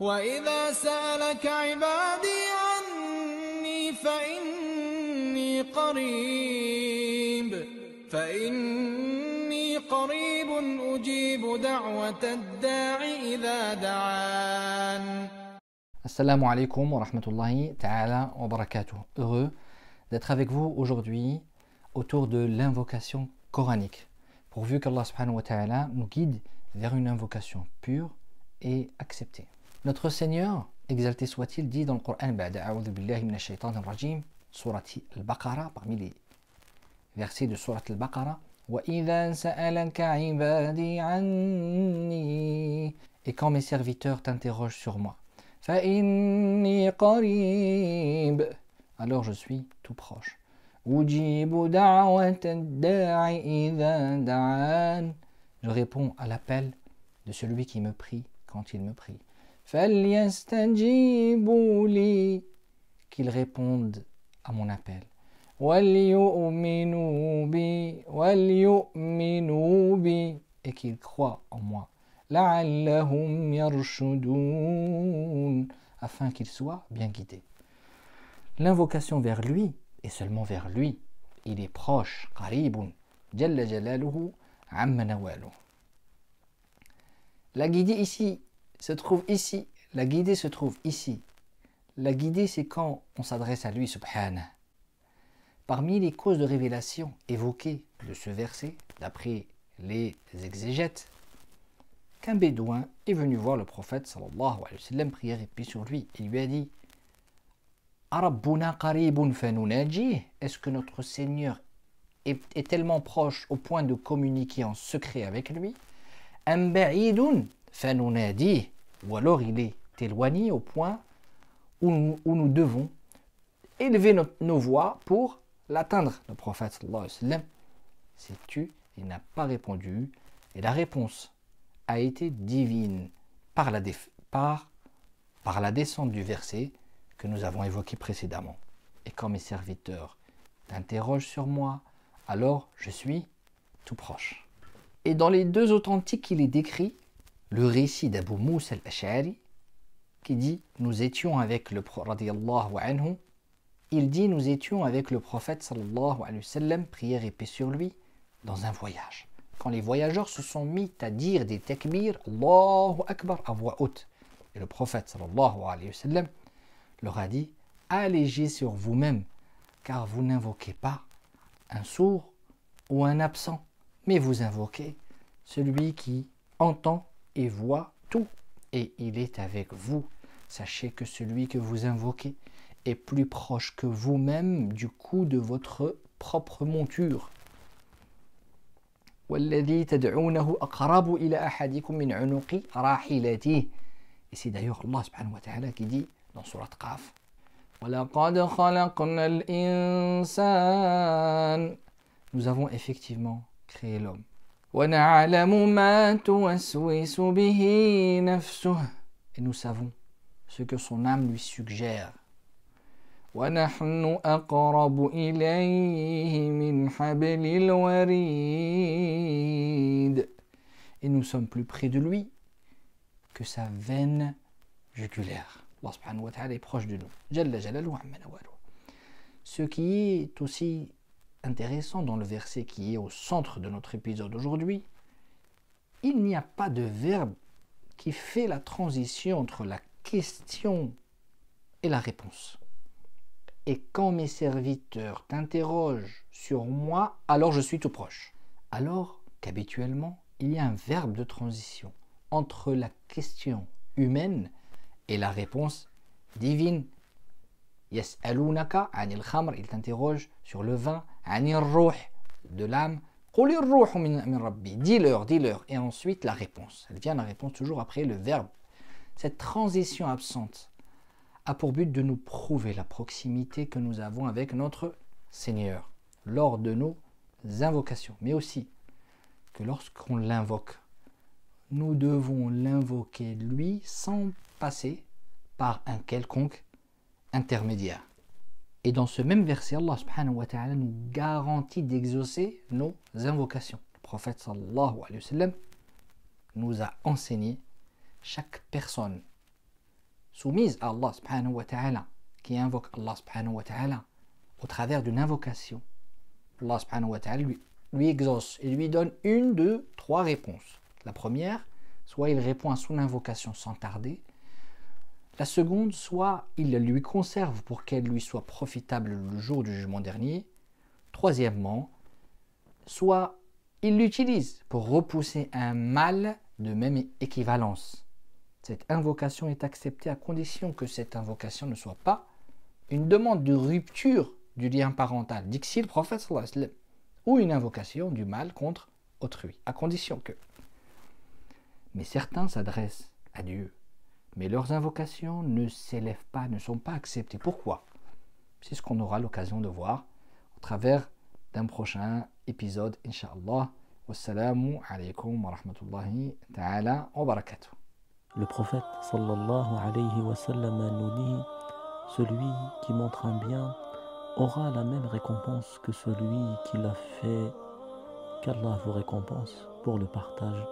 وإذا سألك عبادي عني فإني قريب أجيب دعوة الداع إذا دعان. Assalamu alaikum wa rahmatullahi ta'ala wa barakatuh. Heureux d'être avec vous aujourd'hui autour de l'invocation coranique. Pourvu qu'Allah subhanahu wa ta'ala nous guide vers une invocation pure et acceptée. Notre Seigneur, exalté soit-il, dit dans le Coran, Ba'da a'udhu billahi minash shaitanir rajim, surati al-Baqarah, parmi les versets de surat al-Baqarah, wa idha sa'alaka ibadi anni, et quand mes serviteurs t'interrogent sur moi, فَإِنِّي قَرِيبٌ, alors je suis tout proche. أُجِيبُ دَعْوَةَ الدَّاعِ إِذَا دَعَانِ, je réponds à l'appel de celui qui me prie quand il me prie. فَلْيَسْتَجِيبُوا لِي, qu'ils répondent à mon appel. وَلْيُؤْمِنُوا بِي, et qu'ils croient en moi. لَعَلَّهُمْ يَرْشُدُونَ, afin qu'ils soient bien guidés. L'invocation vers lui, et seulement vers lui, il est proche, qaribun, jalla jalaluhu, amma nawaluhu. La guidée ici se trouve ici, la guidée se trouve ici. La guidée, c'est quand on s'adresse à lui, subhanahu. Parmi les causes de révélation évoquées de ce verset, d'après les exégètes, qu'un bédouin est venu voir le prophète sallallahu alayhi wa sallam, prière et paix sur lui, et lui a dit: Arabbuna qaribun fanunajih, est-ce que notre Seigneur est tellement proche au point de communiquer en secret avec lui? Am ba'idun fanunadih, ou alors il est éloigné au point où nous devons élever nos voix pour l'atteindre. Le prophète sallallahu alayhi wa sallam s'est tu, il n'a pas répondu, et la réponse a été divine par la descente du verset que nous avons évoqué précédemment. Et quand mes serviteurs t'interrogent sur moi, alors je suis tout proche. Et dans les deux authentiques, il est décrit le récit d'Abu Moussa al-Ash'ari qui dit: nous étions avec le radiyallahu anhu, il dit: nous étions avec le prophète sallallahu alayhi wa sallam, prière et paix sur lui, dans un voyage. Quand les voyageurs se sont mis à dire des takbir, Allahu Akbar, à voix haute, et le prophète sallallahu alayhi wa sallam leur a dit: allégez sur vous-même, car vous n'invoquez pas un sourd ou un absent, mais vous invoquez celui qui entend et voit tout, et il est avec vous. Sachez que celui que vous invoquez est plus proche que vous-même du coup de votre propre monture. وَالَّذِي تَدْعُونَهُ أَقْرَبُ إِلَى أَحَدِكُمْ مِنْ عُنُقِ رَاحِلَتِهِ. Et c'est d'ailleurs Allah subhanahu wa ta'ala qui dit dans Surat Qaf: وَلَقَدْ خَلَقْنَا الْإِنسَانَ, nous avons effectivement créé l'homme. وَنَعْلَمُ مَا تُوَسْوِسُ بِهِ نَفْسُهُ, et nous savons ce que son âme lui suggère. وَنَحْنُ أَقْرَبُ إِلَيْهِ مِنْ حَبْلِ الْوَرِيدِ, et nous sommes plus près de lui que sa veine jugulaire. Allah subhanahu wa ta'ala est proche de nous. Jalla jalaluhu amma nawaluhu. Ce qui est aussi intéressant dans le verset qui est au centre de notre épisode aujourd'hui, il n'y a pas de verbe qui fait la transition entre la question et la réponse. Et quand mes serviteurs t'interrogent sur moi, alors je suis tout proche. Alors qu'habituellement, il y a un verbe de transition entre la question humaine et la réponse divine. Yas'alunaka anil khamr, il t'interroge sur le vin, anil ruh, de l'âme, qulir ruhu min rabbi, dis-leur, et ensuite la réponse. Elle vient la réponse toujours après le verbe. Cette transition absente a pour but de nous prouver la proximité que nous avons avec notre Seigneur lors de nos invocations, mais aussi que lorsqu'on l'invoque, nous devons l'invoquer lui sans passer par un quelconque intermédiaire. Et dans ce même verset, Allah subhanahu wa ta'ala nous garantit d'exaucer nos invocations. Le prophète sallallahu alayhi wa sallam nous a enseigné: chaque personne soumise à Allah subhanahu wa ta'ala, qui invoque Allah subhanahu wa ta'ala au travers d'une invocation, Allah subhanahu wa ta'ala lui exauce et lui donne une de trois réponses. La première, soit il répond à son invocation sans tarder. La seconde, soit il la lui conserve pour qu'elle lui soit profitable le jour du jugement dernier. Troisièmement, soit il l'utilise pour repousser un mal de même équivalence. Cette invocation est acceptée à condition que cette invocation ne soit pas une demande de rupture du lien parental, dit le prophète sallallahu alayhi wa sallam, ou une invocation du mal contre autrui, à condition que. Mais certains s'adressent à Dieu, mais leurs invocations ne s'élèvent pas, ne sont pas acceptées. Pourquoi? C'est ce qu'on aura l'occasion de voir au travers d'un prochain épisode, Inch'Allah. Wassalamu alaikum wa rahmatullahi ta'ala wa barakatuh. Le prophète sallallahu alayhi wa sallam nous dit: celui qui montre un bien aura la même récompense que celui qui l'a fait, qu'Allah vous récompense pour le partage.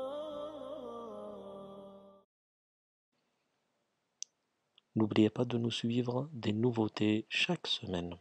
N'oubliez pas de nous suivre, des nouveautés chaque semaine.